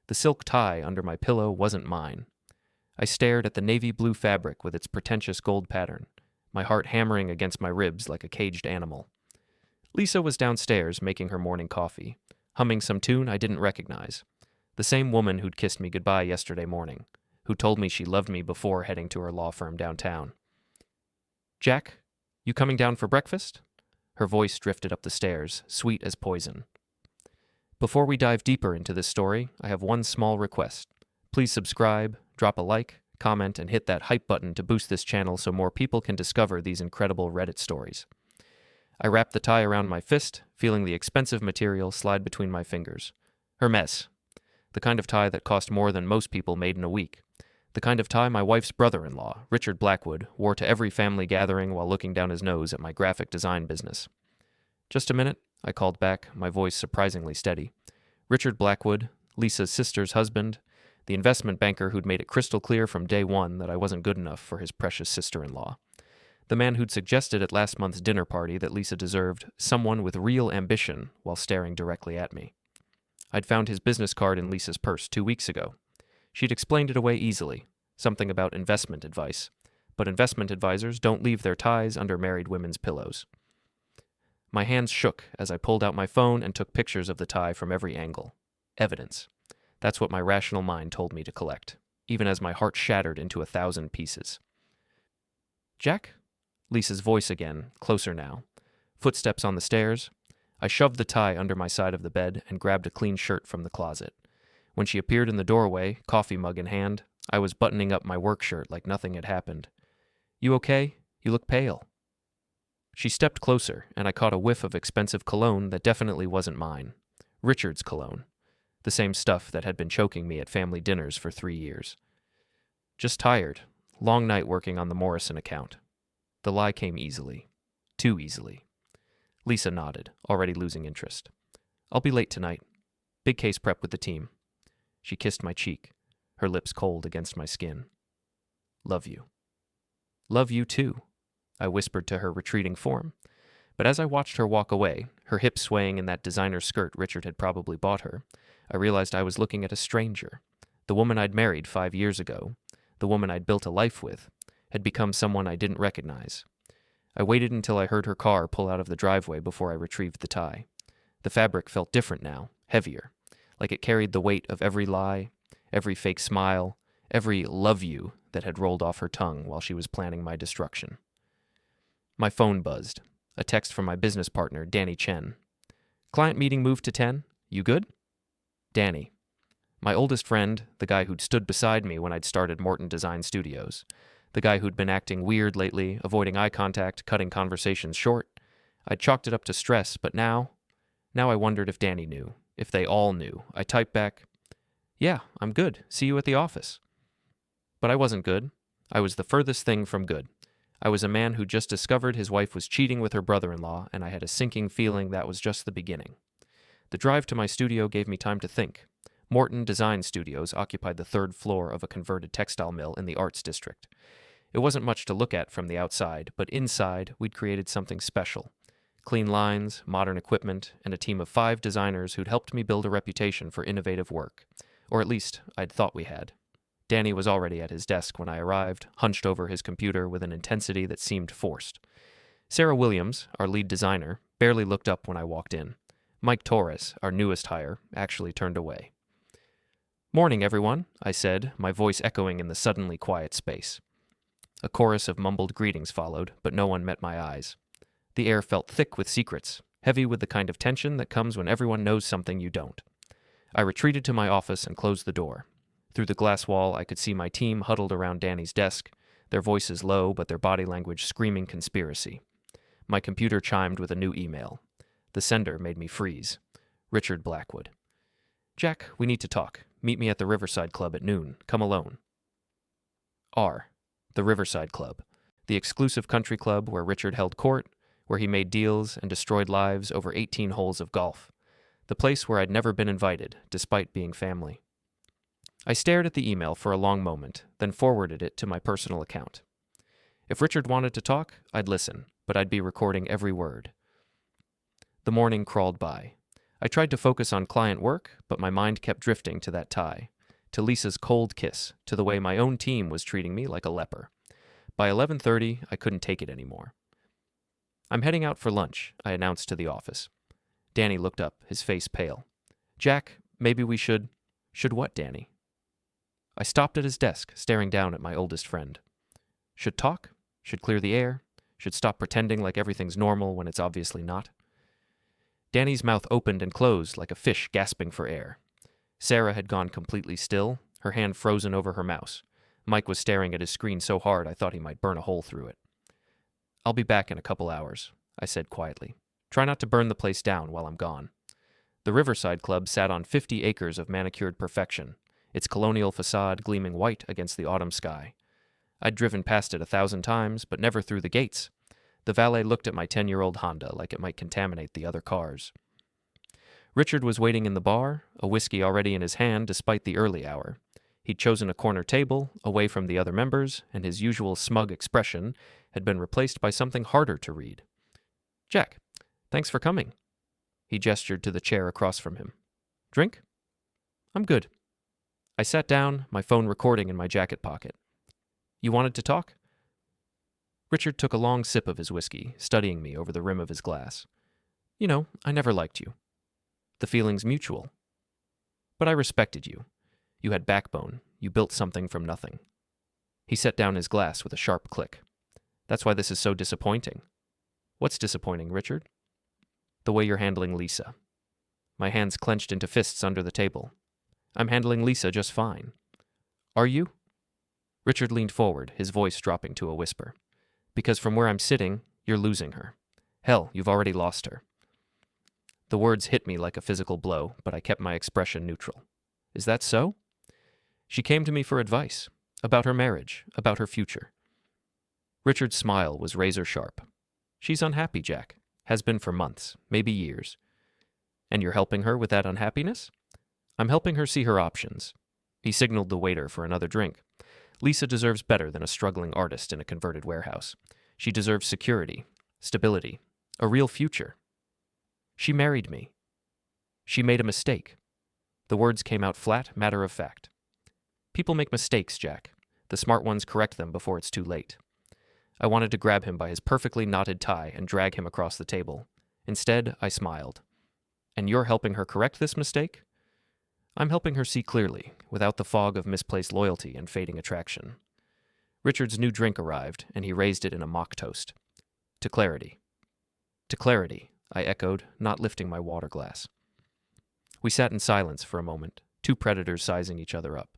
The silk tie under my pillow wasn't mine. I stared at the navy blue fabric with its pretentious gold pattern, my heart hammering against my ribs like a caged animal. Lisa was downstairs making her morning coffee, humming some tune I didn't recognize. The same woman who'd kissed me goodbye yesterday morning, who told me she loved me before heading to her law firm downtown. "Jack, you coming down for breakfast?" Her voice drifted up the stairs, sweet as poison. Before we dive deeper into this story, I have one small request. Please subscribe, drop a like, comment, and hit that hype button to boost this channel so more people can discover these incredible Reddit stories. I wrapped the tie around my fist, feeling the expensive material slide between my fingers. Hermes. The kind of tie that cost more than most people made in a week. The kind of tie my wife's brother-in-law, Richard Blackwood, wore to every family gathering while looking down his nose at my graphic design business. "Just a minute," I called back, my voice surprisingly steady. Richard Blackwood, Lisa's sister's husband, the investment banker who'd made it crystal clear from day one that I wasn't good enough for his precious sister-in-law. The man who'd suggested at last month's dinner party that Lisa deserved someone with real ambition while staring directly at me. I'd found his business card in Lisa's purse 2 weeks ago. She'd explained it away easily, something about investment advice, but investment advisors don't leave their ties under married women's pillows. My hands shook as I pulled out my phone and took pictures of the tie from every angle. Evidence. That's what my rational mind told me to collect, even as my heart shattered into 1,000 pieces. "Jack?" Lisa's voice again, closer now. Footsteps on the stairs. I shoved the tie under my side of the bed and grabbed a clean shirt from the closet. When she appeared in the doorway, coffee mug in hand, I was buttoning up my work shirt like nothing had happened. "You okay? You look pale." She stepped closer, and I caught a whiff of expensive cologne that definitely wasn't mine. Richard's cologne. The same stuff that had been choking me at family dinners for 3 years. "Just tired. Long night working on the Morrison account." The lie came easily. Too easily. Lisa nodded, already losing interest. "I'll be late tonight. Big case prep with the team." She kissed my cheek, her lips cold against my skin. "Love you." "Love you too," I whispered to her retreating form. But as I watched her walk away, her hips swaying in that designer skirt Richard had probably bought her, I realized I was looking at a stranger. The woman I'd married 5 years ago, the woman I'd built a life with, had become someone I didn't recognize. I waited until I heard her car pull out of the driveway before I retrieved the tie. The fabric felt different now, heavier, like it carried the weight of every lie, every fake smile, every "love you" that had rolled off her tongue while she was planning my destruction. My phone buzzed. A text from my business partner, Danny Chen. "Client meeting moved to 10. You good?" Danny. My oldest friend, the guy who'd stood beside me when I'd started Morton Design Studios. The guy who'd been acting weird lately, avoiding eye contact, cutting conversations short. I'd chalked it up to stress, but now I wondered if Danny knew, if they all knew. I typed back, "Yeah, I'm good. See you at the office." But I wasn't good. I was the furthest thing from good. I was a man who just discovered his wife was cheating with her brother-in-law, and I had a sinking feeling that was just the beginning. The drive to my studio gave me time to think. Morton Design Studios occupied the 3rd floor of a converted textile mill in the Arts District. It wasn't much to look at from the outside, but inside, we'd created something special. Clean lines, modern equipment, and a team of 5 designers who'd helped me build a reputation for innovative work. Or at least, I'd thought we had. Danny was already at his desk when I arrived, hunched over his computer with an intensity that seemed forced. Sarah Williams, our lead designer, barely looked up when I walked in. Mike Torres, our newest hire, actually turned away. "Morning, everyone," I said, my voice echoing in the suddenly quiet space. A chorus of mumbled greetings followed, but no one met my eyes. The air felt thick with secrets, heavy with the kind of tension that comes when everyone knows something you don't. I retreated to my office and closed the door. Through the glass wall, I could see my team huddled around Danny's desk, their voices low but their body language screaming conspiracy. My computer chimed with a new email. The sender made me freeze. Richard Blackwood. "Jack, we need to talk. Meet me at the Riverside Club at noon. Come alone." R. The Riverside Club. The exclusive country club where Richard held court, where he made deals and destroyed lives over 18 holes of golf. The place where I'd never been invited, despite being family. I stared at the email for a long moment, then forwarded it to my personal account. If Richard wanted to talk, I'd listen, but I'd be recording every word. The morning crawled by. I tried to focus on client work, but my mind kept drifting to that tie, to Lisa's cold kiss, to the way my own team was treating me like a leper. By 11:30, I couldn't take it anymore. "I'm heading out for lunch," I announced to the office. Danny looked up, his face pale. "Jack, maybe we should..." "Should what, Danny?" I stopped at his desk, staring down at my oldest friend. "Should talk? Should clear the air? Should stop pretending like everything's normal when it's obviously not?" Danny's mouth opened and closed like a fish gasping for air. Sarah had gone completely still, her hand frozen over her mouse. Mike was staring at his screen so hard I thought he might burn a hole through it. "I'll be back in a couple hours," I said quietly. "Try not to burn the place down while I'm gone." The Riverside Club sat on 50 acres of manicured perfection, its colonial facade gleaming white against the autumn sky. I'd driven past it 1,000 times, but never through the gates. The valet looked at my 10-year-old Honda like it might contaminate the other cars. Richard was waiting in the bar, a whiskey already in his hand despite the early hour. He'd chosen a corner table, away from the other members, and his usual smug expression had been replaced by something harder to read. "Jack, thanks for coming." He gestured to the chair across from him. "Drink?" "I'm good." I sat down, my phone recording in my jacket pocket. "You wanted to talk?" Richard took a long sip of his whiskey, studying me over the rim of his glass. "You know, I never liked you. The feeling's mutual. But I respected you. You had backbone. You built something from nothing." He set down his glass with a sharp click. "That's why this is so disappointing." "What's disappointing, Richard?" "The way you're handling Lisa." My hands clenched into fists under the table. "I'm handling Lisa just fine." "Are you?" Richard leaned forward, his voice dropping to a whisper. "Because from where I'm sitting, you're losing her. Hell, you've already lost her." The words hit me like a physical blow, but I kept my expression neutral. "Is that so?" "She came to me for advice, about her marriage, about her future." Richard's smile was razor sharp. "She's unhappy, Jack. Has been for months, maybe years." "And you're helping her with that unhappiness?" "I'm helping her see her options." He signaled the waiter for another drink. "Lisa deserves better than a struggling artist in a converted warehouse. She deserves security, stability, a real future. She married me. She made a mistake." The words came out flat, matter of fact. "People make mistakes, Jack. The smart ones correct them before it's too late." I wanted to grab him by his perfectly knotted tie and drag him across the table. Instead, I smiled. "And you're helping her correct this mistake?" "I'm helping her see clearly, without the fog of misplaced loyalty and fading attraction." Richard's new drink arrived, and he raised it in a mock toast. "To clarity." "To clarity," I echoed, not lifting my water glass. We sat in silence for a moment, two predators sizing each other up.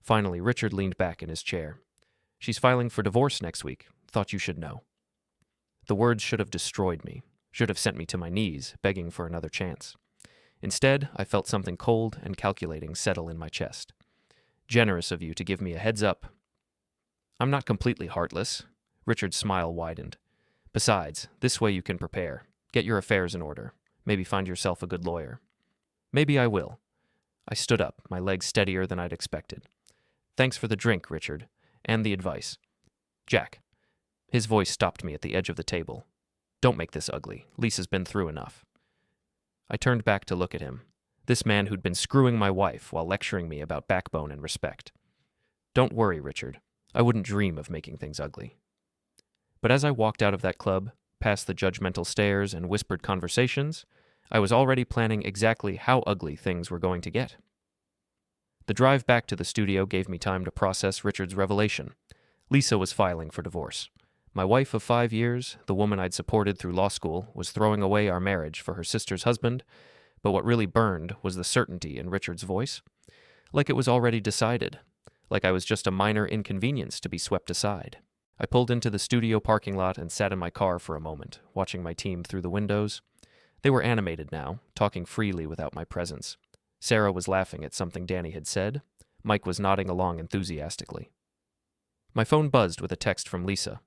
Finally, Richard leaned back in his chair. "She's filing for divorce next week. Thought you should know." The words should have destroyed me, should have sent me to my knees, begging for another chance. Instead, I felt something cold and calculating settle in my chest. "Generous of you to give me a heads up." "I'm not completely heartless." Richard's smile widened. "Besides, this way you can prepare. Get your affairs in order. Maybe find yourself a good lawyer." "Maybe I will." I stood up, my legs steadier than I'd expected. "Thanks for the drink, Richard, and the advice. Jack." His voice stopped me at the edge of the table. "Don't make this ugly. Lisa's been through enough." I turned back to look at him, this man who'd been screwing my wife while lecturing me about backbone and respect. "Don't worry, Richard. I wouldn't dream of making things ugly." But as I walked out of that club, past the judgmental stares and whispered conversations, I was already planning exactly how ugly things were going to get. The drive back to the studio gave me time to process Richard's revelation. Lisa was filing for divorce. My wife of 5 years, the woman I'd supported through law school, was throwing away our marriage for her sister's husband, but what really burned was the certainty in Richard's voice. Like it was already decided. Like I was just a minor inconvenience to be swept aside. I pulled into the studio parking lot and sat in my car for a moment, watching my team through the windows. They were animated now, talking freely without my presence. Sarah was laughing at something Danny had said. Mike was nodding along enthusiastically. My phone buzzed with a text from Lisa.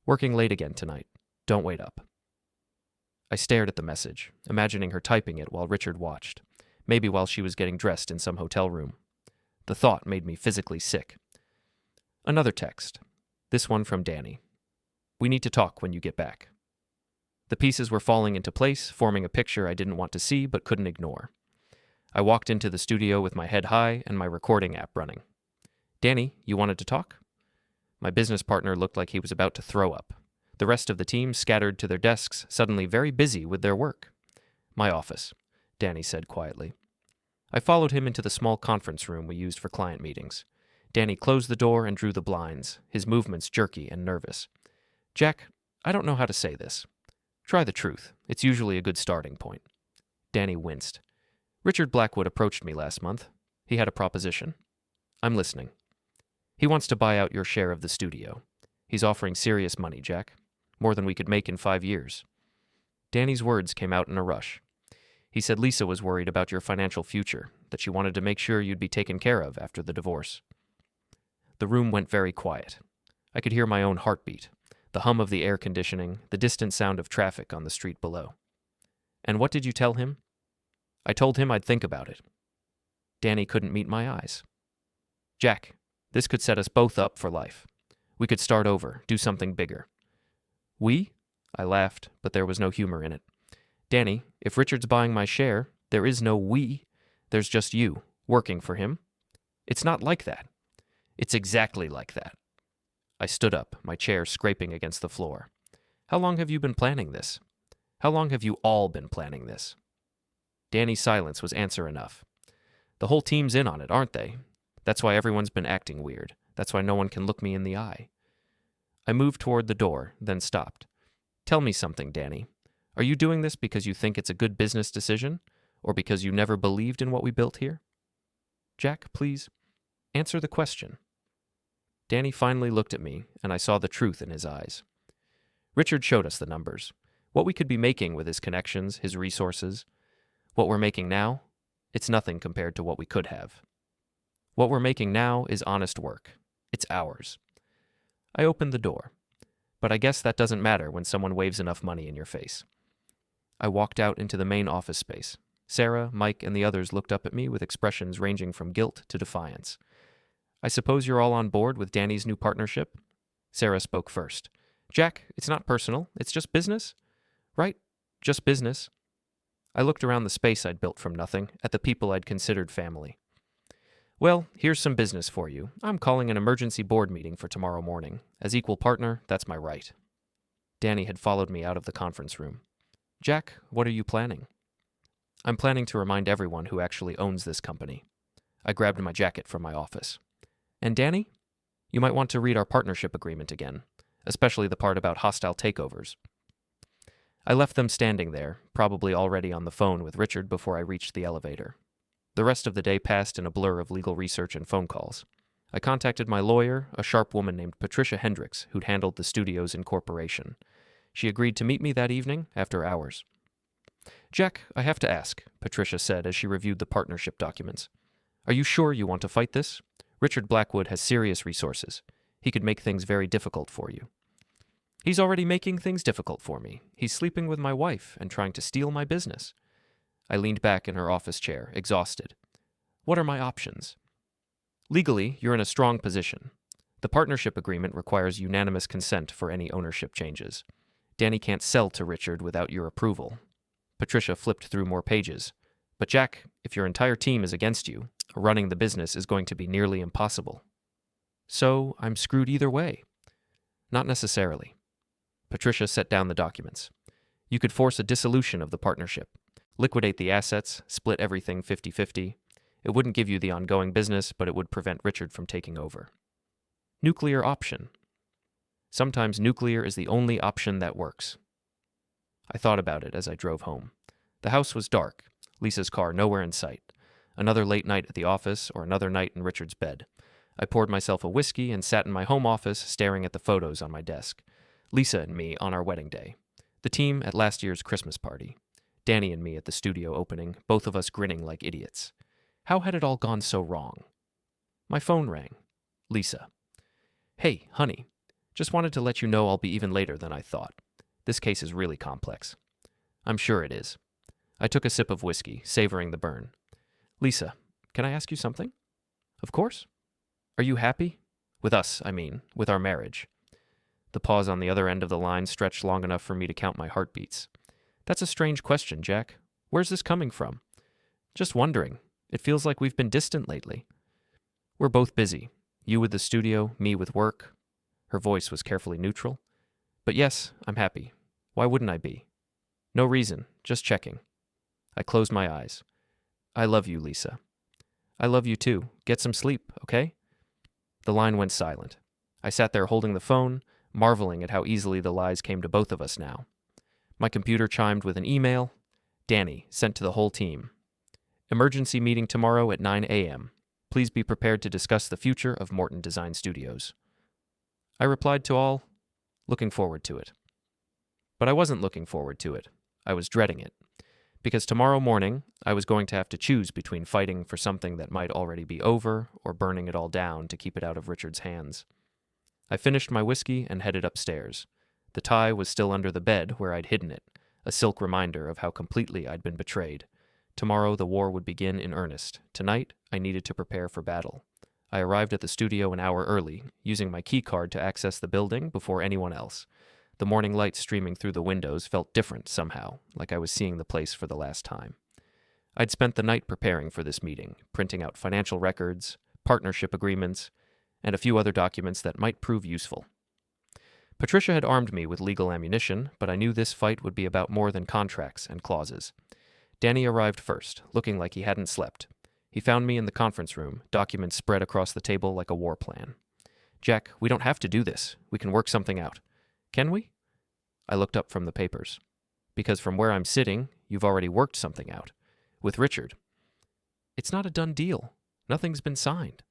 "Working late again tonight. Don't wait up." I stared at the message, imagining her typing it while Richard watched, maybe while she was getting dressed in some hotel room. The thought made me physically sick. Another text. This one from Danny. "We need to talk when you get back." The pieces were falling into place, forming a picture I didn't want to see but couldn't ignore. I walked into the studio with my head high and my recording app running. "Danny, you wanted to talk?" My business partner looked like he was about to throw up. The rest of the team scattered to their desks, suddenly very busy with their work. "My office," Danny said quietly. I followed him into the small conference room we used for client meetings. Danny closed the door and drew the blinds, his movements jerky and nervous. "Jack, I don't know how to say this. Try the truth. It's usually a good starting point." Danny winced. "Richard Blackwood approached me last month. He had a proposition." "I'm listening." "He wants to buy out your share of the studio. He's offering serious money, Jack. More than we could make in 5 years. Danny's words came out in a rush. He said Lisa was worried about your financial future, that she wanted to make sure you'd be taken care of after the divorce. The room went very quiet. I could hear my own heartbeat, the hum of the air conditioning, the distant sound of traffic on the street below. "And what did you tell him?" "I told him I'd think about it." Danny couldn't meet my eyes. "Jack, this could set us both up for life. We could start over, do something bigger." "We?" I laughed, but there was no humor in it. "Danny, if Richard's buying my share, there is no we. There's just you, working for him. It's not like that." "It's exactly like that." I stood up, my chair scraping against the floor. "How long have you been planning this? How long have you all been planning this?" Danny's silence was answer enough. "The whole team's in on it, aren't they? That's why everyone's been acting weird. That's why no one can look me in the eye." I moved toward the door, then stopped. "Tell me something, Danny. Are you doing this because you think it's a good business decision, or because you never believed in what we built here? Jack, please, answer the question." Danny finally looked at me, and I saw the truth in his eyes. Richard showed us the numbers, what we could be making with his connections, his resources. What we're making now, it's nothing compared to what we could have. What we're making now is honest work. It's ours. I opened the door, but I guess that doesn't matter when someone waves enough money in your face. I walked out into the main office space. Sarah, Mike, and the others looked up at me with expressions ranging from guilt to defiance. "I suppose you're all on board with Danny's new partnership?" Sarah spoke first. "Jack, it's not personal. It's just business. Right? Just business." I looked around the space I'd built from nothing, at the people I'd considered family. "Well, here's some business for you. I'm calling an emergency board meeting for tomorrow morning. As equal partner, that's my right." Danny had followed me out of the conference room. "Jack, what are you planning?" "I'm planning to remind everyone who actually owns this company." I grabbed my jacket from my office. "And Danny, you might want to read our partnership agreement again, especially the part about hostile takeovers." I left them standing there, probably already on the phone with Richard before I reached the elevator. The rest of the day passed in a blur of legal research and phone calls. I contacted my lawyer, a sharp woman named Patricia Hendricks, who'd handled the studio's incorporation. She agreed to meet me that evening after hours. "Jack, I have to ask," Patricia said as she reviewed the partnership documents. "Are you sure you want to fight this? Richard Blackwood has serious resources. He could make things very difficult for you." "He's already making things difficult for me. He's sleeping with my wife and trying to steal my business." I leaned back in her office chair, exhausted. "What are my options?" "Legally, you're in a strong position. The partnership agreement requires unanimous consent for any ownership changes. Danny can't sell to Richard without your approval." Patricia flipped through more pages. "But Jack, if your entire team is against you, running the business is going to be nearly impossible." "So I'm screwed either way?" "Not necessarily." Patricia set down the documents. "You could force a dissolution of the partnership. Liquidate the assets, split everything 50-50. It wouldn't give you the ongoing business, but it would prevent Richard from taking over." "Nuclear option." "Sometimes nuclear is the only option that works." I thought about it as I drove home. The house was dark, Lisa's car nowhere in sight. Another late night at the office or another night in Richard's bed. I poured myself a whiskey and sat in my home office staring at the photos on my desk. Lisa and me on our wedding day. The team at last year's Christmas party. Danny and me at the studio opening, both of us grinning like idiots. How had it all gone so wrong? My phone rang. Lisa. "Hey, honey. Just wanted to let you know I'll be even later than I thought. This case is really complex." "I'm sure it is." I took a sip of whiskey, savoring the burn. "Lisa, can I ask you something?" "Of course." "Are you happy? With us, I mean, with our marriage." The pause on the other end of the line stretched long enough for me to count my heartbeats. That's a strange question, Jack. Where's this coming from? Just wondering. It feels like we've been distant lately. We're both busy. You with the studio, me with work. Her voice was carefully neutral. But yes, I'm happy. Why wouldn't I be? No reason, just checking. I closed my eyes. I love you, Lisa. I love you too. Get some sleep, okay? The line went silent. I sat there holding the phone, marveling at how easily the lies came to both of us now. My computer chimed with an email. Danny, sent to the whole team. Emergency meeting tomorrow at 9 a.m. Please be prepared to discuss the future of Morton Design Studios. I replied to all, looking forward to it. But I wasn't looking forward to it. I was dreading it. Because tomorrow morning, I was going to have to choose between fighting for something that might already be over or burning it all down to keep it out of Richard's hands. I finished my whiskey and headed upstairs. The tie was still under the bed where I'd hidden it, a silk reminder of how completely I'd been betrayed. Tomorrow the war would begin in earnest. Tonight, I needed to prepare for battle. I arrived at the studio an hour early, using my key card to access the building before anyone else. The morning light streaming through the windows felt different somehow, like I was seeing the place for the last time. I'd spent the night preparing for this meeting, printing out financial records, partnership agreements, and a few other documents that might prove useful. Patricia had armed me with legal ammunition, but I knew this fight would be about more than contracts and clauses. Danny arrived first, looking like he hadn't slept. He found me in the conference room, documents spread across the table like a war plan. Jack, we don't have to do this. We can work something out. Can we? I looked up from the papers. Because from where I'm sitting, you've already worked something out. With Richard. It's not a done deal. Nothing's been signed.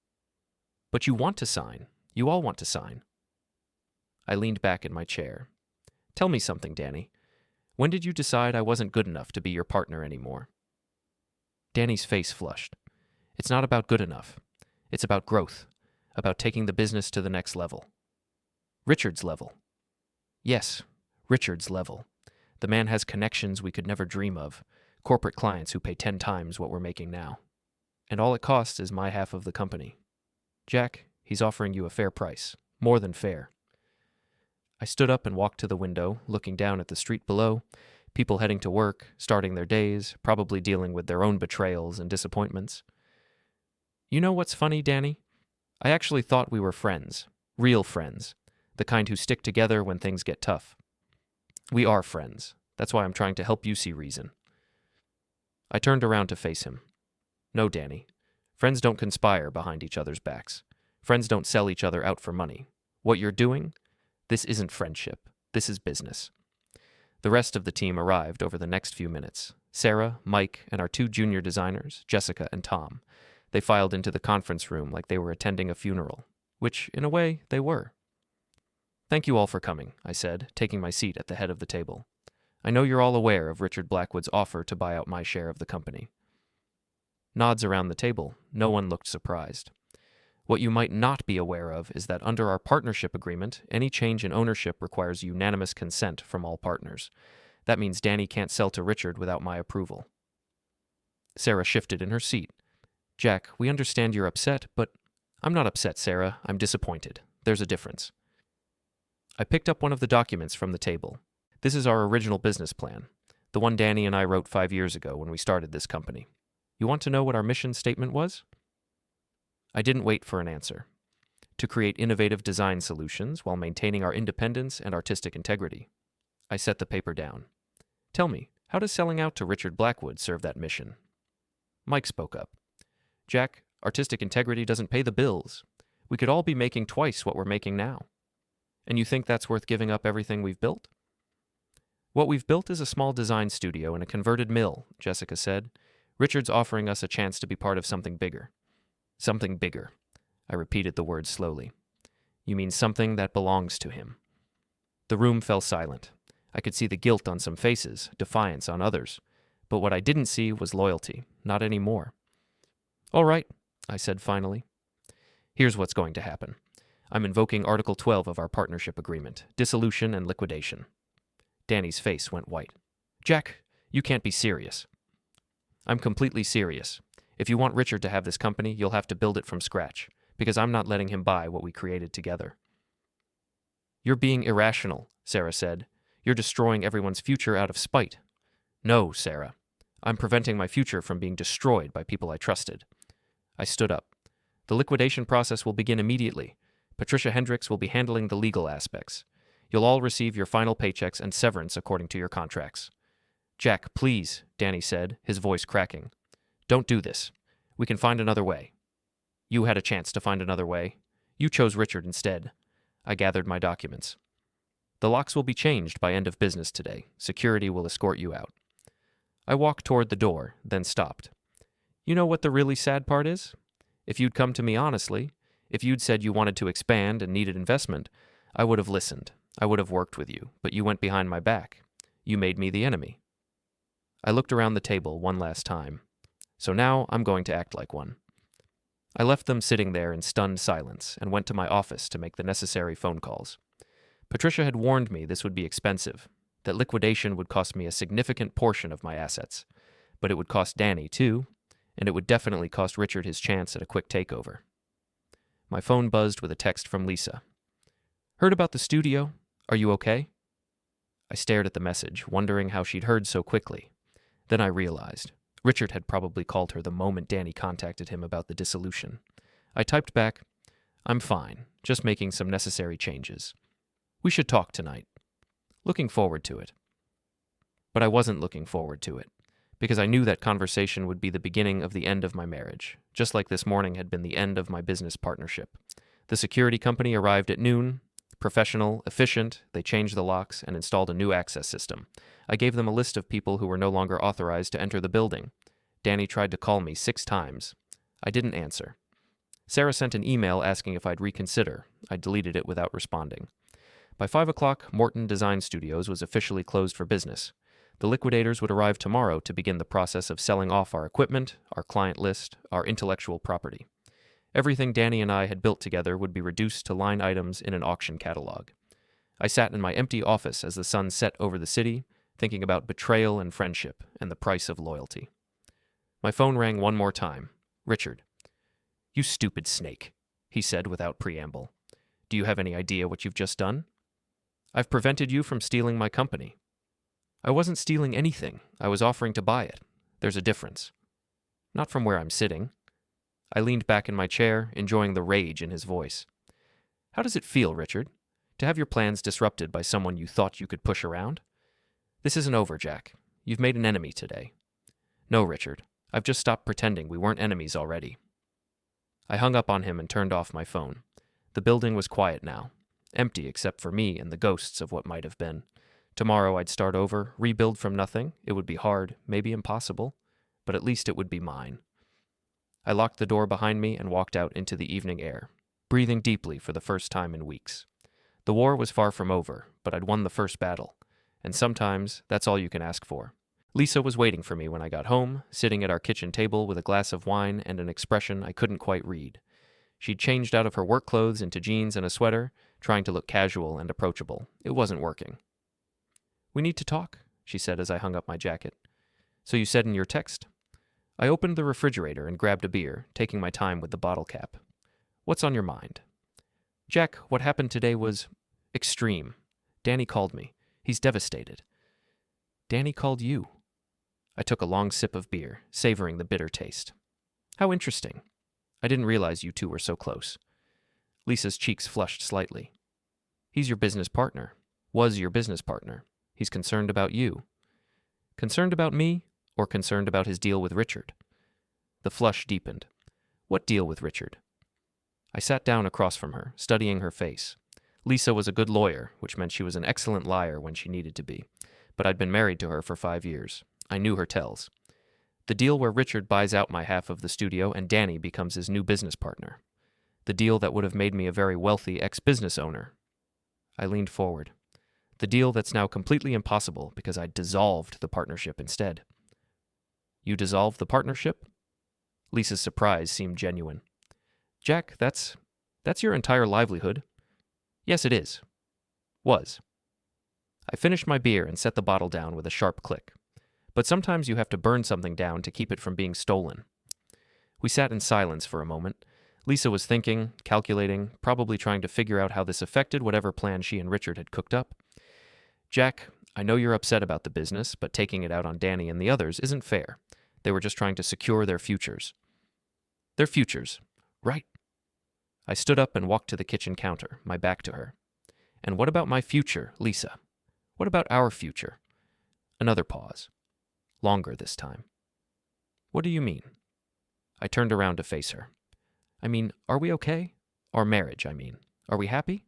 But you want to sign. You all want to sign. I leaned back in my chair. Tell me something, Danny. When did you decide I wasn't good enough to be your partner anymore? Danny's face flushed. It's not about good enough. It's about growth. About taking the business to the next level. Richard's level. Yes, Richard's level. The man has connections we could never dream of. Corporate clients who pay 10 times what we're making now. And all it costs is my half of the company. Jack, he's offering you a fair price. More than fair. I stood up and walked to the window, looking down at the street below, people heading to work, starting their days, probably dealing with their own betrayals and disappointments. You know what's funny, Danny? I actually thought we were friends. Real friends. The kind who stick together when things get tough. We are friends. That's why I'm trying to help you see reason. I turned around to face him. No, Danny. Friends don't conspire behind each other's backs. Friends don't sell each other out for money. What you're doing? This isn't friendship. This is business. The rest of the team arrived over the next few minutes. Sarah, Mike, and our 2 junior designers, Jessica and Tom. They filed into the conference room like they were attending a funeral, which, in a way, they were. Thank you all for coming, I said, taking my seat at the head of the table. I know you're all aware of Richard Blackwood's offer to buy out my share of the company. Nods around the table. No one looked surprised. What you might not be aware of is that under our partnership agreement, any change in ownership requires unanimous consent from all partners. That means Danny can't sell to Richard without my approval. Sarah shifted in her seat. Jack, we understand you're upset, but I'm not upset, Sarah. I'm disappointed. There's a difference. I picked up one of the documents from the table. This is our original business plan, the one Danny and I wrote 5 years ago when we started this company. You want to know what our mission statement was? I didn't wait for an answer. To create innovative design solutions while maintaining our independence and artistic integrity. I set the paper down. Tell me, how does selling out to Richard Blackwood serve that mission? Mike spoke up. Jack, artistic integrity doesn't pay the bills. We could all be making twice what we're making now. And you think that's worth giving up everything we've built? What we've built is a small design studio and a converted mill, Jessica said. Richard's offering us a chance to be part of something bigger. Something bigger. I repeated the words slowly. You mean something that belongs to him. The room fell silent. I could see the guilt on some faces, defiance on others. But what I didn't see was loyalty, not anymore. All right, I said finally. Here's what's going to happen. I'm invoking Article 12 of our partnership agreement, dissolution and liquidation. Danny's face went white. Jack, you can't be serious. I'm completely serious. If you want Richard to have this company, you'll have to build it from scratch, because I'm not letting him buy what we created together. You're being irrational, Sarah said. You're destroying everyone's future out of spite. No, Sarah. I'm preventing my future from being destroyed by people I trusted. I stood up. The liquidation process will begin immediately. Patricia Hendricks will be handling the legal aspects. You'll all receive your final paychecks and severance according to your contracts. Jack, please, Danny said, his voice cracking. Don't do this. We can find another way. You had a chance to find another way. You chose Richard instead. I gathered my documents. The locks will be changed by end of business today. Security will escort you out. I walked toward the door, then stopped. You know what the really sad part is? If you'd come to me honestly, if you'd said you wanted to expand and needed investment, I would have listened. I would have worked with you, but you went behind my back. You made me the enemy. I looked around the table one last time. So now I'm going to act like one. I left them sitting there in stunned silence and went to my office to make the necessary phone calls. Patricia had warned me this would be expensive, that liquidation would cost me a significant portion of my assets, but it would cost Danny too, and it would definitely cost Richard his chance at a quick takeover. My phone buzzed with a text from Lisa. Heard about the studio? Are you okay? I stared at the message, wondering how she'd heard so quickly. Then I realized. Richard had probably called her the moment Danny contacted him about the dissolution. I typed back, I'm fine, just making some necessary changes. We should talk tonight. Looking forward to it. But I wasn't looking forward to it, because I knew that conversation would be the beginning of the end of my marriage, just like this morning had been the end of my business partnership. The security company arrived at noon. Professional, efficient, they changed the locks and installed a new access system. I gave them a list of people who were no longer authorized to enter the building. Danny tried to call me 6 times. I didn't answer. Sarah sent an email asking if I'd reconsider. I deleted it without responding. By 5 o'clock, Morton Design Studios was officially closed for business. The liquidators would arrive tomorrow to begin the process of selling off our equipment, our client list, our intellectual property. Everything Danny and I had built together would be reduced to line items in an auction catalog. I sat in my empty office as the sun set over the city, thinking about betrayal and friendship and the price of loyalty. My phone rang one more time. Richard. You stupid snake, he said without preamble. Do you have any idea what you've just done? I've prevented you from stealing my company. I wasn't stealing anything. I was offering to buy it. There's a difference. Not from where I'm sitting. I leaned back in my chair, enjoying the rage in his voice. How does it feel, Richard, to have your plans disrupted by someone you thought you could push around? This isn't over, Jack. You've made an enemy today. No, Richard. I've just stopped pretending we weren't enemies already. I hung up on him and turned off my phone. The building was quiet now, empty except for me and the ghosts of what might have been. Tomorrow I'd start over, rebuild from nothing. It would be hard, maybe impossible, but at least it would be mine. I locked the door behind me and walked out into the evening air, breathing deeply for the first time in weeks. The war was far from over, but I'd won the first battle, and sometimes that's all you can ask for. Lisa was waiting for me when I got home, sitting at our kitchen table with a glass of wine and an expression I couldn't quite read. She'd changed out of her work clothes into jeans and a sweater, trying to look casual and approachable. It wasn't working. We need to talk, she said as I hung up my jacket. So you said in your text? I opened the refrigerator and grabbed a beer, taking my time with the bottle cap. What's on your mind? Jack, what happened today was extreme. Danny called me. He's devastated. Danny called you. I took a long sip of beer, savoring the bitter taste. How interesting. I didn't realize you two were so close. Lisa's cheeks flushed slightly. He's your business partner. Was your business partner. He's concerned about you. Concerned about me, or concerned about his deal with Richard? The flush deepened. What deal with Richard? I sat down across from her, studying her face. Lisa was a good lawyer, which meant she was an excellent liar when she needed to be. But I'd been married to her for 5 years. I knew her tells. The deal where Richard buys out my half of the studio and Danny becomes his new business partner. The deal that would have made me a very wealthy ex-business owner. I leaned forward. The deal that's now completely impossible because I dissolved the partnership instead. You dissolved the partnership? Lisa's surprise seemed genuine. Jack, that's your entire livelihood. Yes, it is. Was. I finished my beer and set the bottle down with a sharp click. But sometimes you have to burn something down to keep it from being stolen. We sat in silence for a moment. Lisa was thinking, calculating, probably trying to figure out how this affected whatever plan she and Richard had cooked up. Jack, I know you're upset about the business, but taking it out on Danny and the others isn't fair. They were just trying to secure their futures. Their futures. Right. I stood up and walked to the kitchen counter, my back to her. And what about my future, Lisa? What about our future? Another pause. Longer this time. What do you mean? I turned around to face her. I mean, are we okay? Our marriage, I mean. Are we happy?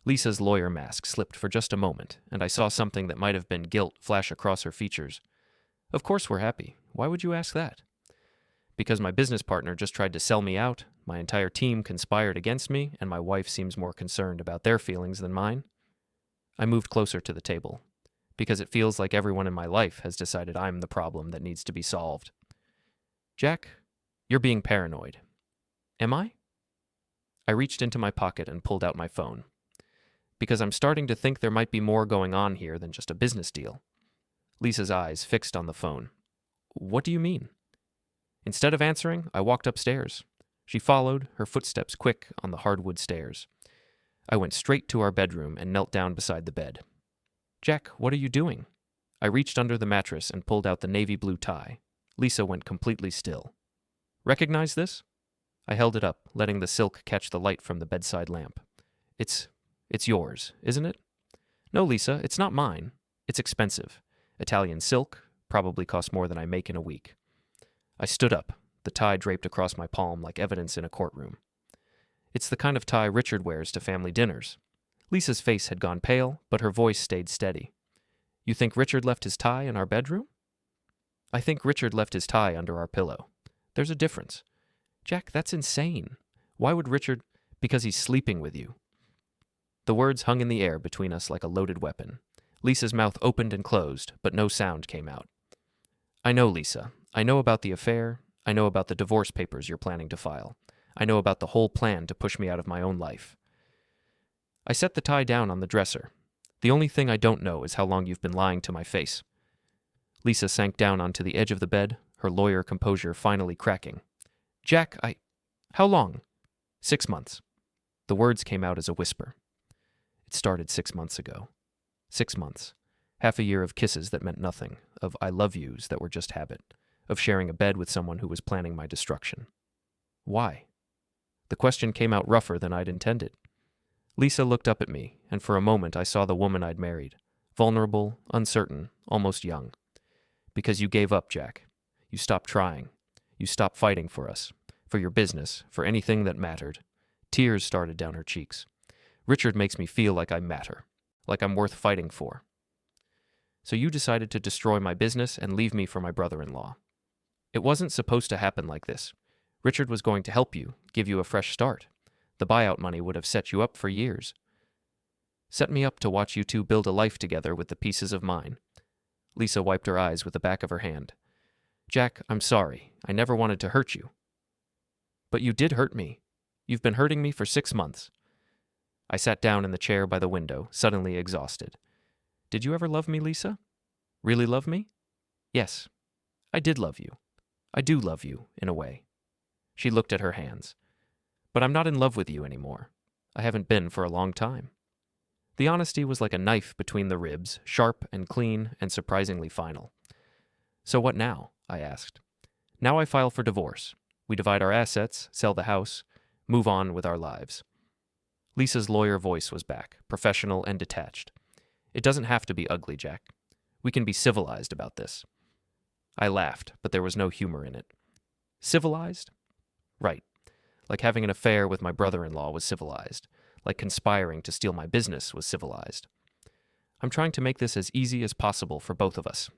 Lisa's lawyer mask slipped for just a moment, and I saw something that might have been guilt flash across her features. Of course we're happy. Why would you ask that? Because my business partner just tried to sell me out, my entire team conspired against me, and my wife seems more concerned about their feelings than mine. I moved closer to the table, because it feels like everyone in my life has decided I'm the problem that needs to be solved. Jack, you're being paranoid. Am I? I reached into my pocket and pulled out my phone. Because I'm starting to think there might be more going on here than just a business deal. Lisa's eyes fixed on the phone. What do you mean? Instead of answering, I walked upstairs. She followed, her footsteps quick on the hardwood stairs. I went straight to our bedroom and knelt down beside the bed. Jack, what are you doing? I reached under the mattress and pulled out the navy blue tie. Lisa went completely still. Recognize this? I held it up, letting the silk catch the light from the bedside lamp. It's yours, isn't it? No, Lisa, it's not mine. It's expensive. Italian silk, probably costs more than I make in a week. I stood up, the tie draped across my palm like evidence in a courtroom. It's the kind of tie Richard wears to family dinners. Lisa's face had gone pale, but her voice stayed steady. You think Richard left his tie in our bedroom? I think Richard left his tie under our pillow. There's a difference. Jack, that's insane. Why would Richard? Because he's sleeping with you. The words hung in the air between us like a loaded weapon. Lisa's mouth opened and closed, but no sound came out. I know, Lisa. I know about the affair. I know about the divorce papers you're planning to file. I know about the whole plan to push me out of my own life. I set the tie down on the dresser. The only thing I don't know is how long you've been lying to my face. Lisa sank down onto the edge of the bed, her lawyer composure finally cracking. Jack, How long? 6 months. The words came out as a whisper. It started 6 months ago. 6 months. Half a year of kisses that meant nothing, of I love yous that were just habit, of sharing a bed with someone who was planning my destruction. Why? The question came out rougher than I'd intended. Lisa looked up at me, and for a moment I saw the woman I'd married, vulnerable, uncertain, almost young. Because you gave up, Jack. You stopped trying. You stopped fighting for us, for your business, for anything that mattered. Tears started down her cheeks. Richard makes me feel like I matter, like I'm worth fighting for. So you decided to destroy my business and leave me for my brother-in-law. It wasn't supposed to happen like this. Richard was going to help you, give you a fresh start. The buyout money would have set you up for years. Set me up to watch you two build a life together with the pieces of mine. Lisa wiped her eyes with the back of her hand. Jack, I'm sorry. I never wanted to hurt you. But you did hurt me. You've been hurting me for 6 months. I sat down in the chair by the window, suddenly exhausted. Did you ever love me, Lisa? Really love me? Yes. I did love you. I do love you, in a way. She looked at her hands. But I'm not in love with you anymore. I haven't been for a long time. The honesty was like a knife between the ribs, sharp and clean and surprisingly final. So what now? I asked. Now I file for divorce. We divide our assets, sell the house, move on with our lives. Lisa's lawyer voice was back, professional and detached. It doesn't have to be ugly, Jack. We can be civilized about this. I laughed, but there was no humor in it. Civilized? Right. Like having an affair with my brother-in-law was civilized. Like conspiring to steal my business was civilized. I'm trying to make this as easy as possible for both of us.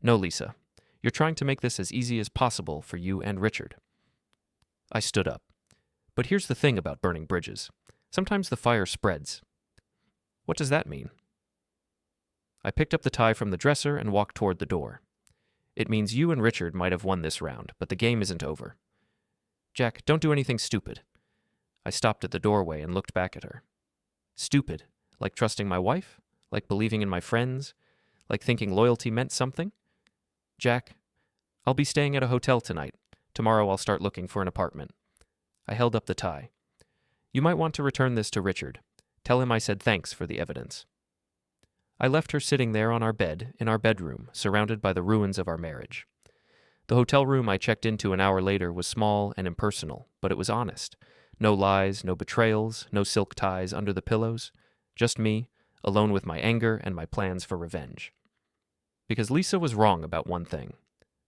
No, Lisa. You're trying to make this as easy as possible for you and Richard. I stood up. But here's the thing about burning bridges. Sometimes the fire spreads. What does that mean? I picked up the tie from the dresser and walked toward the door. It means you and Richard might have won this round, but the game isn't over. Jack, don't do anything stupid. I stopped at the doorway and looked back at her. Stupid? Like trusting my wife? Like believing in my friends? Like thinking loyalty meant something? Jack, I'll be staying at a hotel tonight. Tomorrow I'll start looking for an apartment. I held up the tie. You might want to return this to Richard. Tell him I said thanks for the evidence. I left her sitting there on our bed, in our bedroom, surrounded by the ruins of our marriage. The hotel room I checked into an hour later was small and impersonal, but it was honest. No lies, no betrayals, no silk ties under the pillows. Just me, alone with my anger and my plans for revenge. Because Lisa was wrong about one thing.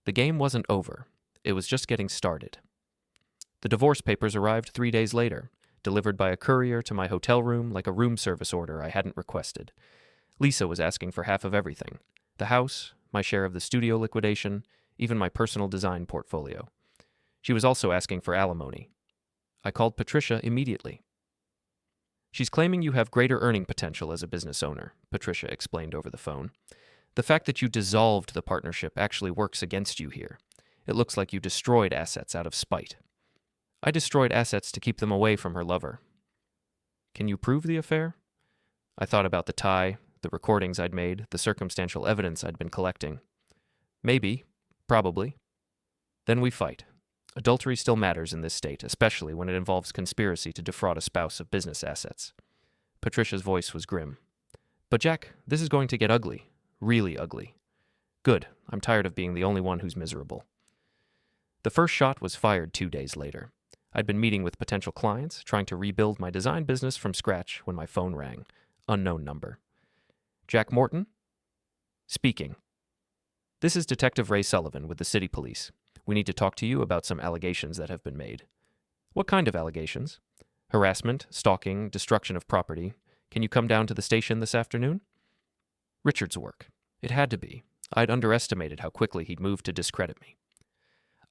The game wasn't over. It was just getting started. The divorce papers arrived 3 days later, delivered by a courier to my hotel room like a room service order I hadn't requested. Lisa was asking for half of everything. The house, my share of the studio liquidation, even my personal design portfolio. She was also asking for alimony. I called Patricia immediately. She's claiming you have greater earning potential as a business owner, Patricia explained over the phone. The fact that you dissolved the partnership actually works against you here. It looks like you destroyed assets out of spite. I destroyed assets to keep them away from her lover. Can you prove the affair? I thought about the tie, the recordings I'd made, the circumstantial evidence I'd been collecting. Maybe. Probably. Then we fight. Adultery still matters in this state, especially when it involves conspiracy to defraud a spouse of business assets. Patricia's voice was grim. But Jack, this is going to get ugly. Really ugly. Good. I'm tired of being the only one who's miserable. The first shot was fired 2 days later. I'd been meeting with potential clients, trying to rebuild my design business from scratch when my phone rang. Unknown number. Jack Morton? Speaking. This is Detective Ray Sullivan with the City Police. We need to talk to you about some allegations that have been made. What kind of allegations? Harassment, stalking, destruction of property. Can you come down to the station this afternoon? Richard's work. It had to be. I'd underestimated how quickly he'd move to discredit me.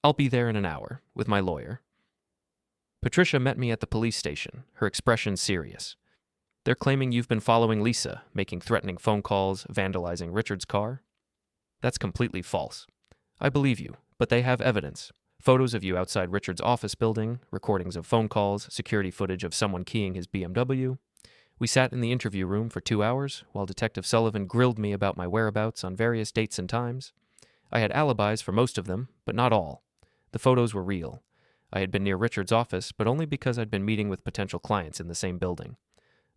I'll be there in an hour, with my lawyer. Patricia met me at the police station, her expression serious. They're claiming you've been following Lisa, making threatening phone calls, vandalizing Richard's car. That's completely false. I believe you, but they have evidence. Photos of you outside Richard's office building, recordings of phone calls, security footage of someone keying his BMW. We sat in the interview room for 2 hours, while Detective Sullivan grilled me about my whereabouts on various dates and times. I had alibis for most of them, but not all. The photos were real. I had been near Richard's office, but only because I'd been meeting with potential clients in the same building.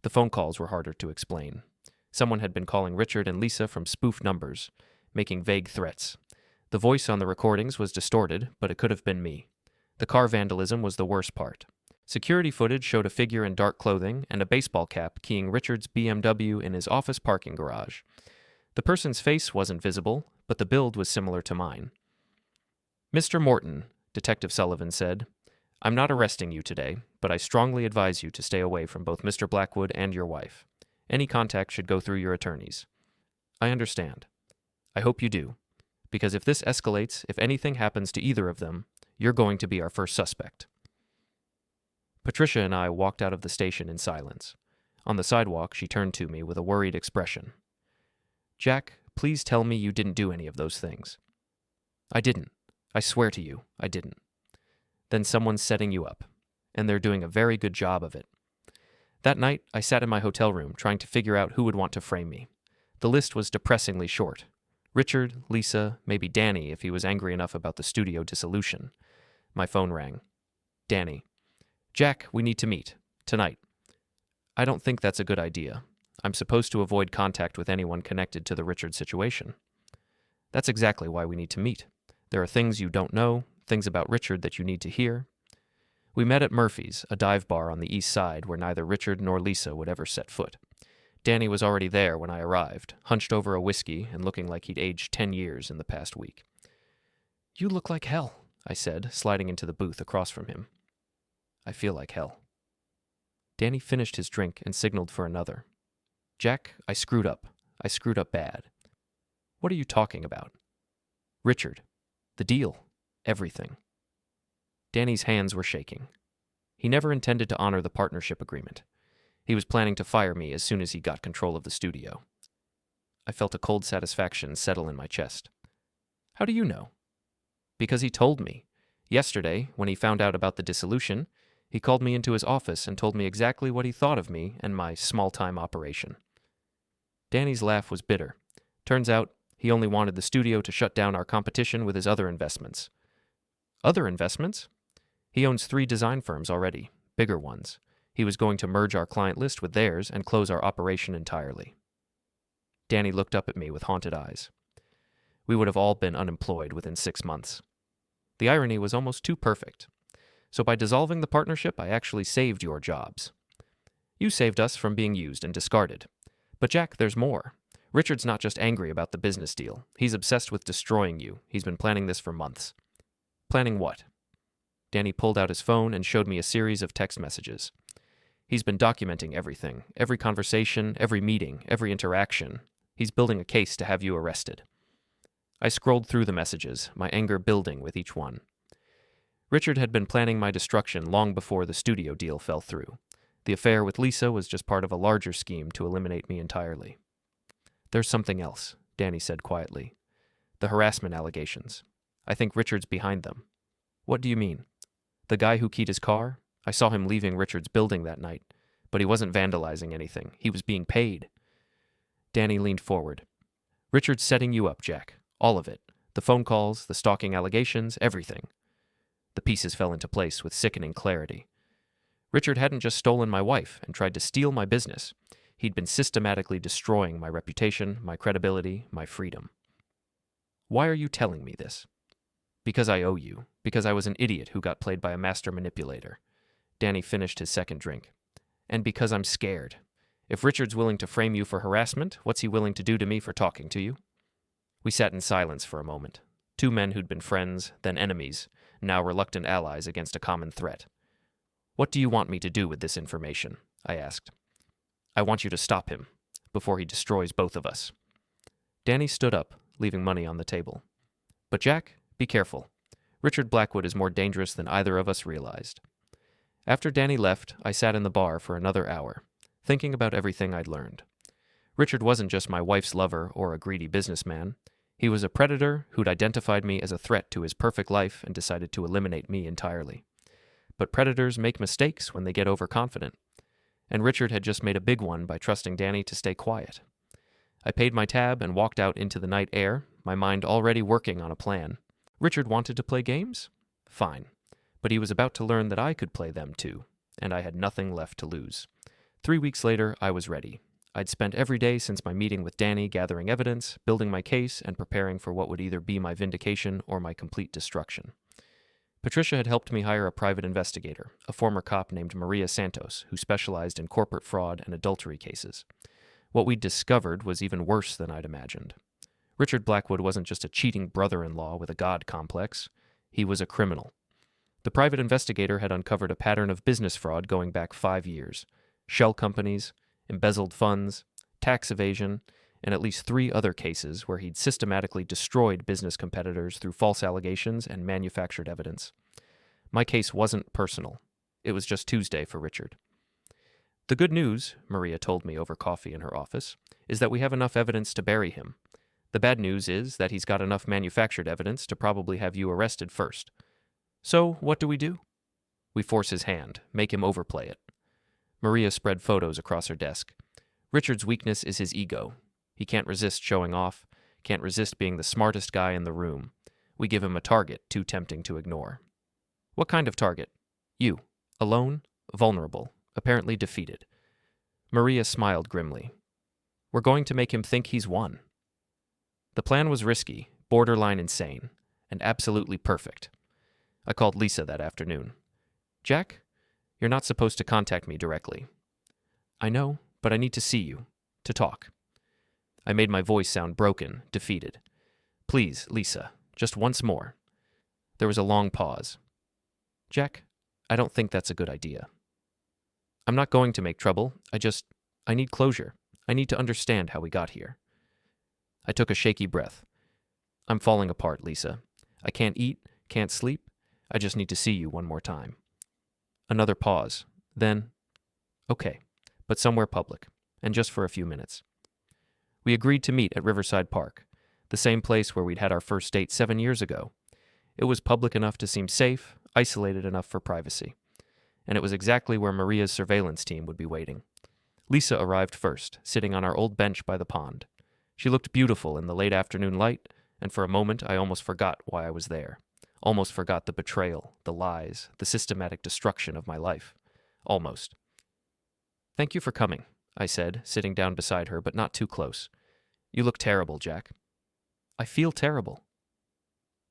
The phone calls were harder to explain. Someone had been calling Richard and Lisa from spoof numbers, making vague threats. The voice on the recordings was distorted, but it could have been me. The car vandalism was the worst part. Security footage showed a figure in dark clothing and a baseball cap keying Richard's BMW in his office parking garage. The person's face wasn't visible, but the build was similar to mine. Mr. Morton, Detective Sullivan said, I'm not arresting you today, but I strongly advise you to stay away from both Mr. Blackwood and your wife. Any contact should go through your attorneys. I understand. I hope you do, because if this escalates, if anything happens to either of them, you're going to be our first suspect. Patricia and I walked out of the station in silence. On the sidewalk, she turned to me with a worried expression. Jack, please tell me you didn't do any of those things. I didn't. I swear to you, I didn't. Then someone's setting you up, and they're doing a very good job of it. That night, I sat in my hotel room trying to figure out who would want to frame me. The list was depressingly short. Richard, Lisa, maybe Danny if he was angry enough about the studio dissolution. My phone rang. Danny. Jack, we need to meet. Tonight. I don't think that's a good idea. I'm supposed to avoid contact with anyone connected to the Richard situation. That's exactly why we need to meet. There are things you don't know, things about Richard that you need to hear. We met at Murphy's, a dive bar on the east side where neither Richard nor Lisa would ever set foot. Danny was already there when I arrived, hunched over a whiskey and looking like he'd aged 10 years in the past week. You look like hell, I said, sliding into the booth across from him. I feel like hell. Danny finished his drink and signaled for another. Jack, I screwed up. I screwed up bad. What are you talking about? Richard. The deal. Everything. Danny's hands were shaking. He never intended to honor the partnership agreement. He was planning to fire me as soon as he got control of the studio. I felt a cold satisfaction settle in my chest. How do you know? Because he told me. Yesterday, when he found out about the dissolution, he called me into his office and told me exactly what he thought of me and my small-time operation. Danny's laugh was bitter. Turns out, he only wanted the studio to shut down our competition with his other investments. Other investments? He owns 3 design firms already, bigger ones. He was going to merge our client list with theirs and close our operation entirely. Danny looked up at me with haunted eyes. We would have all been unemployed within 6 months. The irony was almost too perfect. So by dissolving the partnership, I actually saved your jobs. You saved us from being used and discarded. But Jack, there's more. Richard's not just angry about the business deal. He's obsessed with destroying you. He's been planning this for months. Planning what? Danny pulled out his phone and showed me a series of text messages. He's been documenting everything, every conversation, every meeting, every interaction. He's building a case to have you arrested. I scrolled through the messages, my anger building with each one. Richard had been planning my destruction long before the studio deal fell through. The affair with Lisa was just part of a larger scheme to eliminate me entirely. There's something else, Danny said quietly. The harassment allegations. I think Richard's behind them. What do you mean? The guy who keyed his car? I saw him leaving Richard's building that night, but he wasn't vandalizing anything. He was being paid. Danny leaned forward. Richard's setting you up, Jack. All of it. The phone calls, the stalking allegations, everything. The pieces fell into place with sickening clarity. Richard hadn't just stolen my wife and tried to steal my business. He'd been systematically destroying my reputation, my credibility, my freedom. Why are you telling me this? Because I owe you. Because I was an idiot who got played by a master manipulator. Danny finished his second drink. And because I'm scared. If Richard's willing to frame you for harassment, what's he willing to do to me for talking to you? We sat in silence for a moment. 2 men who'd been friends, then enemies, now reluctant allies against a common threat. What do you want me to do with this information? I asked. I want you to stop him, before he destroys both of us. Danny stood up, leaving money on the table. But Jack, be careful. Richard Blackwood is more dangerous than either of us realized. After Danny left, I sat in the bar for another hour, thinking about everything I'd learned. Richard wasn't just my wife's lover or a greedy businessman. He was a predator who'd identified me as a threat to his perfect life and decided to eliminate me entirely. But predators make mistakes when they get overconfident. And Richard had just made a big one by trusting Danny to stay quiet. I paid my tab and walked out into the night air, my mind already working on a plan. Richard wanted to play games? Fine. But he was about to learn that I could play them too, and I had nothing left to lose. 3 weeks later, I was ready. I'd spent every day since my meeting with Danny gathering evidence, building my case, and preparing for what would either be my vindication or my complete destruction. Patricia had helped me hire a private investigator, a former cop named Maria Santos, who specialized in corporate fraud and adultery cases. What we'd discovered was even worse than I'd imagined. Richard Blackwood wasn't just a cheating brother-in-law with a god complex. He was a criminal. The private investigator had uncovered a pattern of business fraud going back 5 years. Shell companies, embezzled funds, tax evasion, and at least 3 other cases where he'd systematically destroyed business competitors through false allegations and manufactured evidence. My case wasn't personal. It was just Tuesday for Richard. The good news, Maria told me over coffee in her office, is that we have enough evidence to bury him. The bad news is that he's got enough manufactured evidence to probably have you arrested first. So, what do? We force his hand, make him overplay it. Maria spread photos across her desk. Richard's weakness is his ego. He can't resist showing off, can't resist being the smartest guy in the room. We give him a target too tempting to ignore. What kind of target? You. Alone, vulnerable, apparently defeated. Maria smiled grimly. We're going to make him think he's won. The plan was risky, borderline insane, and absolutely perfect. I called Lisa that afternoon. Jack, you're not supposed to contact me directly. I know, but I need to see you, to talk. I made my voice sound broken, defeated. Please, Lisa, just once more. There was a long pause. Jack, I don't think that's a good idea. I'm not going to make trouble. I need closure. I need to understand how we got here. I took a shaky breath. I'm falling apart, Lisa. I can't eat, can't sleep. I just need to see you one more time. Another pause. Then, okay, but somewhere public, and just for a few minutes. We agreed to meet at Riverside Park, the same place where we'd had our first date 7 years ago. It was public enough to seem safe, isolated enough for privacy. And it was exactly where Maria's surveillance team would be waiting. Lisa arrived first, sitting on our old bench by the pond. She looked beautiful in the late afternoon light, and for a moment I almost forgot why I was there. Almost forgot the betrayal, the lies, the systematic destruction of my life. Almost. "Thank you for coming," I said, sitting down beside her, but not too close. "You look terrible, Jack." "I feel terrible."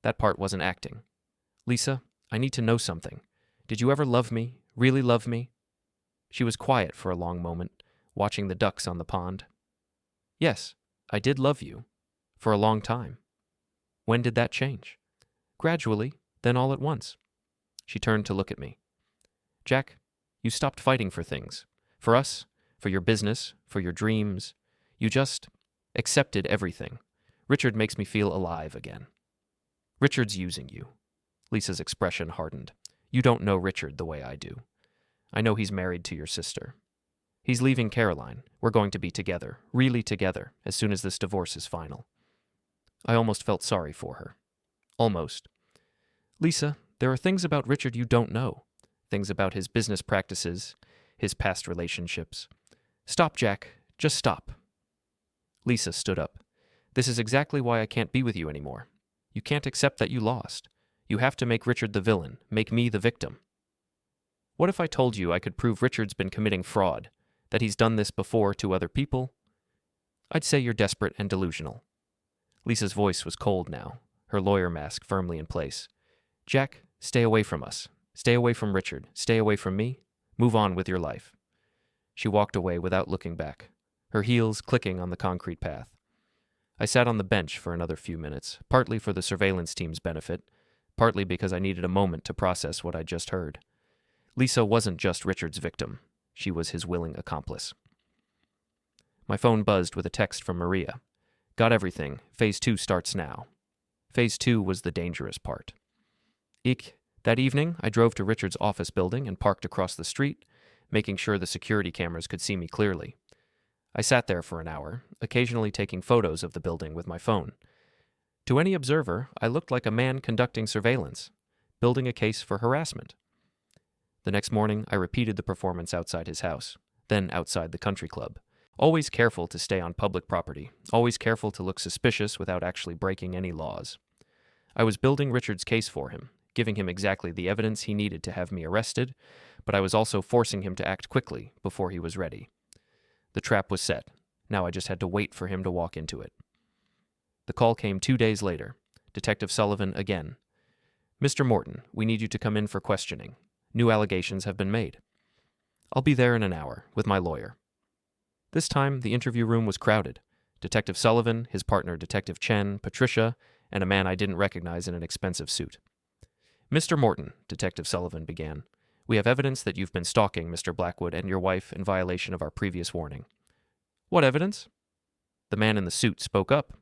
That part wasn't acting. "Lisa, I need to know something. Did you ever love me, really love me?" She was quiet for a long moment, watching the ducks on the pond. "Yes, I did love you. For a long time." "When did that change?" "Gradually, then all at once." She turned to look at me. "Jack, you stopped fighting for things. For us, for your business, for your dreams. You just accepted everything. Richard makes me feel alive again." "Richard's using you." Lisa's expression hardened. "You don't know Richard the way I do. I know he's married to your sister. He's leaving Caroline. We're going to be together, really together, as soon as this divorce is final." I almost felt sorry for her. Almost. "Lisa, there are things about Richard you don't know. Things about his business practices, his past relationships." "Stop, Jack. Just stop." Lisa stood up. "This is exactly why I can't be with you anymore. You can't accept that you lost. You have to make Richard the villain, make me the victim." "What if I told you I could prove Richard's been committing fraud, that he's done this before to other people?" "I'd say you're desperate and delusional." Lisa's voice was cold now, her lawyer mask firmly in place. "Jack, stay away from us. Stay away from Richard. Stay away from me. Move on with your life." She walked away without looking back, her heels clicking on the concrete path. I sat on the bench for another few minutes, partly for the surveillance team's benefit, partly because I needed a moment to process what I'd just heard. Lisa wasn't just Richard's victim. She was his willing accomplice. My phone buzzed with a text from Maria. "Got everything. Phase 2 starts now." Phase 2 was the dangerous part. That evening, I drove to Richard's office building and parked across the street, making sure the security cameras could see me clearly. I sat there for an hour, occasionally taking photos of the building with my phone. To any observer, I looked like a man conducting surveillance, building a case for harassment. The next morning, I repeated the performance outside his house, then outside the country club. Always careful to stay on public property, always careful to look suspicious without actually breaking any laws. I was building Richard's case for him, giving him exactly the evidence he needed to have me arrested, but I was also forcing him to act quickly before he was ready. The trap was set. Now I just had to wait for him to walk into it. The call came 2 days later. Detective Sullivan again. "Mr. Morton, we need you to come in for questioning. New allegations have been made." "I'll be there in an hour, with my lawyer." This time, the interview room was crowded. Detective Sullivan, his partner Detective Chen, Patricia, and a man I didn't recognize in an expensive suit. "Mr. Morton," Detective Sullivan began, "we have evidence that you've been stalking Mr. Blackwood and your wife in violation of our previous warning." "What evidence?" The man in the suit spoke up.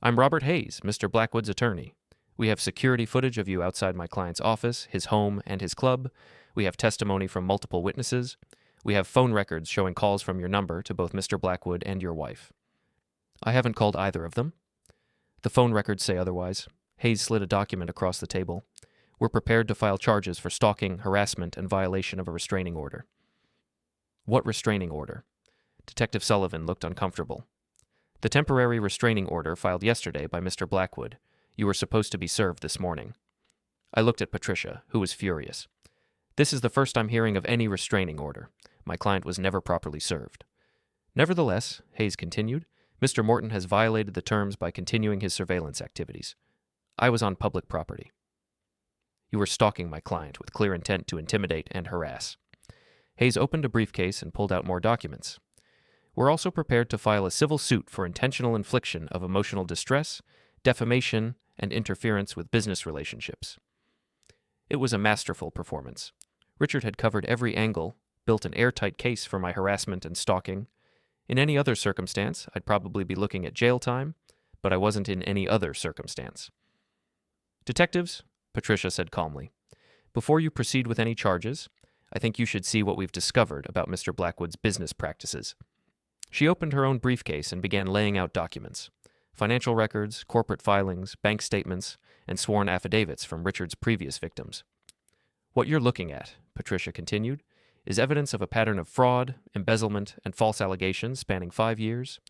"I'm Robert Hayes, Mr. Blackwood's attorney. We have security footage of you outside my client's office, his home, and his club. We have testimony from multiple witnesses. We have phone records showing calls from your number to both Mr. Blackwood and your wife." "I haven't called either of them." "The phone records say otherwise." Hayes slid a document across the table. "We're prepared to file charges for stalking, harassment, and violation of a restraining order." "What restraining order?" Detective Sullivan looked uncomfortable. "The temporary restraining order filed yesterday by Mr. Blackwood. You were supposed to be served this morning." I looked at Patricia, who was furious. "This is the first I'm hearing of any restraining order. My client was never properly served." "Nevertheless," Hayes continued, "Mr. Morton has violated the terms by continuing his surveillance activities. I was on public property. You were stalking my client with clear intent to intimidate and harass." Hayes opened a briefcase and pulled out more documents. "We're also prepared to file a civil suit for intentional infliction of emotional distress, defamation, and interference with business relationships." It was a masterful performance. Richard had covered every angle, built an airtight case for my harassment and stalking. In any other circumstance, I'd probably be looking at jail time, but I wasn't in any other circumstance. "Detectives," Patricia said calmly, "before you proceed with any charges, I think you should see what we've discovered about Mr. Blackwood's business practices." She opened her own briefcase and began laying out documents. Financial records, corporate filings, bank statements, and sworn affidavits from Richard's previous victims. "What you're looking at," Patricia continued, "is evidence of a pattern of fraud, embezzlement, and false allegations spanning 5 years.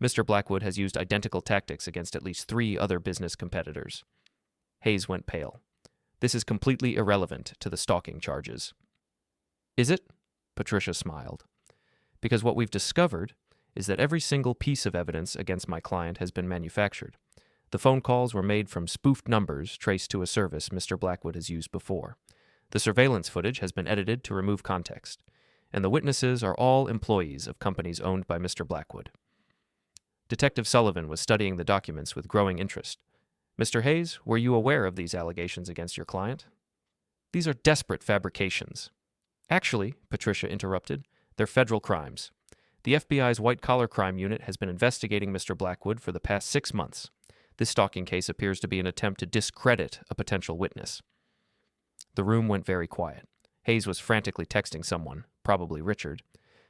Mr. Blackwood has used identical tactics against at least 3 other business competitors." Hayes went pale. This is completely irrelevant to the stalking charges. Is it? Patricia smiled. Because what we've discovered is that every single piece of evidence against my client has been manufactured. The phone calls were made from spoofed numbers traced to a service Mr. Blackwood has used before. The surveillance footage has been edited to remove context, and the witnesses are all employees of companies owned by Mr. Blackwood. Detective Sullivan was studying the documents with growing interest. Mr. Hayes, were you aware of these allegations against your client? These are desperate fabrications. Actually, Patricia interrupted, they're federal crimes. The FBI's white-collar crime unit has been investigating Mr. Blackwood for the past 6 months. This stalking case appears to be an attempt to discredit a potential witness. The room went very quiet. Hayes was frantically texting someone, probably Richard.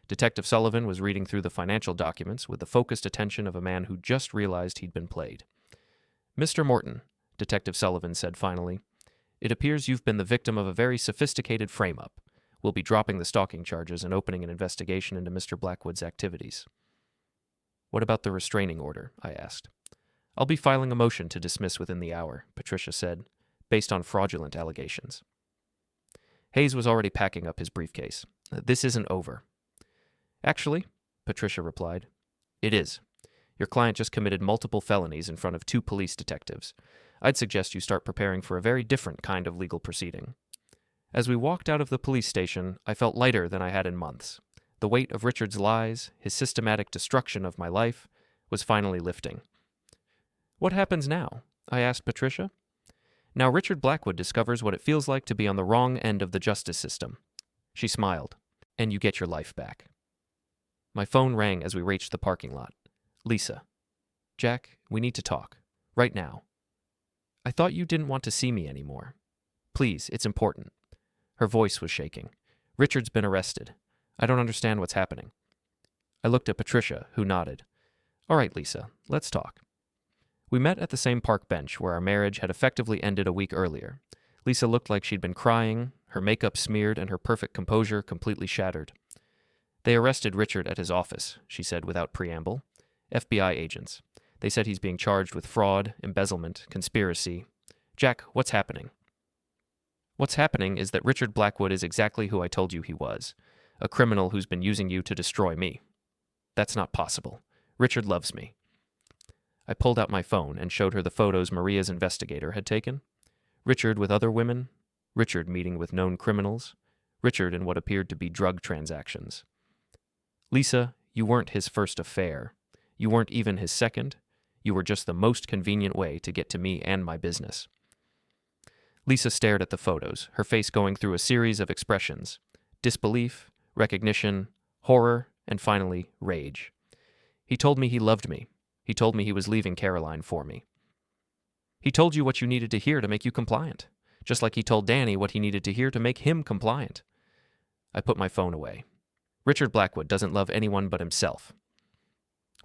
Detective Sullivan was reading through the financial documents with the focused attention of a man who just realized he'd been played. Mr. Morton, Detective Sullivan said finally, it appears you've been the victim of a very sophisticated frame-up. We'll be dropping the stalking charges and opening an investigation into Mr. Blackwood's activities. What about the restraining order? I asked. I'll be filing a motion to dismiss within the hour, Patricia said, based on fraudulent allegations. Hayes was already packing up his briefcase. This isn't over. Actually, Patricia replied, it is. Your client just committed multiple felonies in front of 2 police detectives. I'd suggest you start preparing for a very different kind of legal proceeding. As we walked out of the police station, I felt lighter than I had in months. The weight of Richard's lies, his systematic destruction of my life, was finally lifting. What happens now? I asked Patricia. Now Richard Blackwood discovers what it feels like to be on the wrong end of the justice system. She smiled. And you get your life back. My phone rang as we reached the parking lot. Lisa. Jack, we need to talk. Right now. I thought you didn't want to see me anymore. Please, it's important. Her voice was shaking. Richard's been arrested. I don't understand what's happening. I looked at Patricia, who nodded. All right, Lisa, let's talk. We met at the same park bench where our marriage had effectively ended a week earlier. Lisa looked like she'd been crying, her makeup smeared and her perfect composure completely shattered. They arrested Richard at his office, she said without preamble. FBI agents. They said he's being charged with fraud, embezzlement, conspiracy. Jack, what's happening? What's happening is that Richard Blackwood is exactly who I told you he was, a criminal who's been using you to destroy me. That's not possible. Richard loves me. I pulled out my phone and showed her the photos Maria's investigator had taken. Richard with other women, Richard meeting with known criminals, Richard in what appeared to be drug transactions. Lisa, you weren't his first affair. You weren't even his second. You were just the most convenient way to get to me and my business. Lisa stared at the photos, her face going through a series of expressions: disbelief, recognition, horror, and finally, rage. He told me he loved me. He told me he was leaving Caroline for me. He told you what you needed to hear to make you compliant, just like he told Danny what he needed to hear to make him compliant. I put my phone away. Richard Blackwood doesn't love anyone but himself.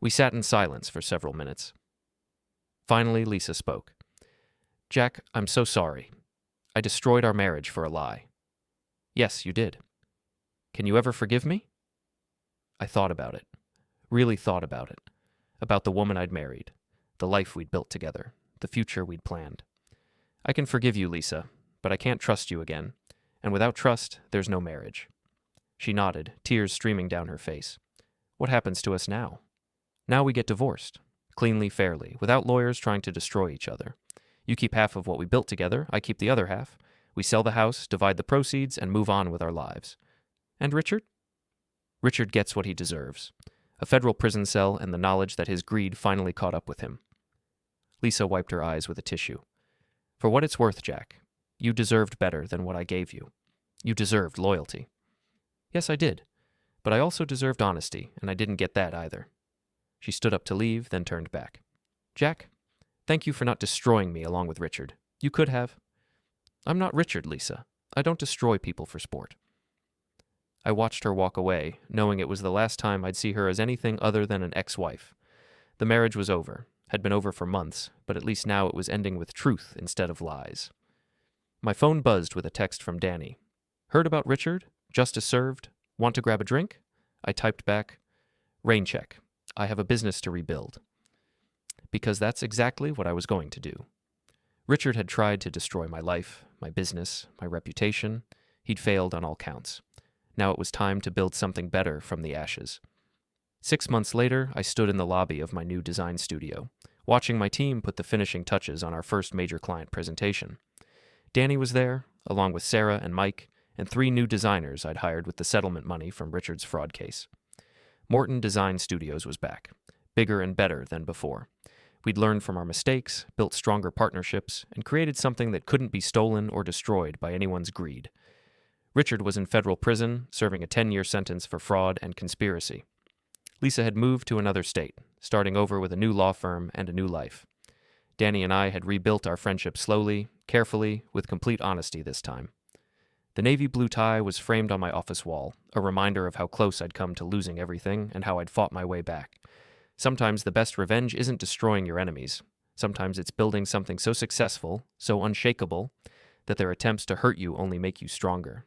We sat in silence for several minutes. Finally, Lisa spoke. Jack, I'm so sorry. I destroyed our marriage for a lie. Yes, you did. Can you ever forgive me? I thought about it. Really thought about it. About the woman I'd married. The life we'd built together. The future we'd planned. I can forgive you, Lisa, but I can't trust you again. And without trust, there's no marriage. She nodded, tears streaming down her face. What happens to us now? Now we get divorced. Cleanly, fairly, without lawyers trying to destroy each other. You keep half of what we built together, I keep the other half. We sell the house, divide the proceeds, and move on with our lives. And Richard? Richard gets what he deserves. A federal prison cell and the knowledge that his greed finally caught up with him. Lisa wiped her eyes with a tissue. For what it's worth, Jack, you deserved better than what I gave you. You deserved loyalty. Yes, I did. But I also deserved honesty, and I didn't get that either. She stood up to leave, then turned back. Jack, thank you for not destroying me along with Richard. You could have. I'm not Richard, Lisa. I don't destroy people for sport. I watched her walk away, knowing it was the last time I'd see her as anything other than an ex-wife. The marriage was over, had been over for months, but at least now it was ending with truth instead of lies. My phone buzzed with a text from Danny. Heard about Richard? Justice served? Want to grab a drink? I typed back, rain check. I have a business to rebuild. Because that's exactly what I was going to do. Richard had tried to destroy my life, my business, my reputation. He'd failed on all counts. Now it was time to build something better from the ashes. 6 months later, I stood in the lobby of my new design studio, watching my team put the finishing touches on our first major client presentation. Danny was there, along with Sarah and Mike, and 3 new designers I'd hired with the settlement money from Richard's fraud case. Morton Design Studios was back, bigger and better than before. We'd learned from our mistakes, built stronger partnerships, and created something that couldn't be stolen or destroyed by anyone's greed. Richard was in federal prison, serving a 10-year sentence for fraud and conspiracy. Lisa had moved to another state, starting over with a new law firm and a new life. Danny and I had rebuilt our friendship slowly, carefully, with complete honesty this time. The navy blue tie was framed on my office wall, a reminder of how close I'd come to losing everything and how I'd fought my way back. Sometimes the best revenge isn't destroying your enemies. Sometimes it's building something so successful, so unshakable, that their attempts to hurt you only make you stronger.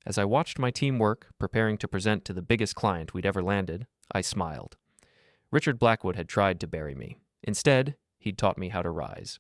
As I watched my team work, preparing to present to the biggest client we'd ever landed, I smiled. Richard Blackwood had tried to bury me. Instead, he'd taught me how to rise.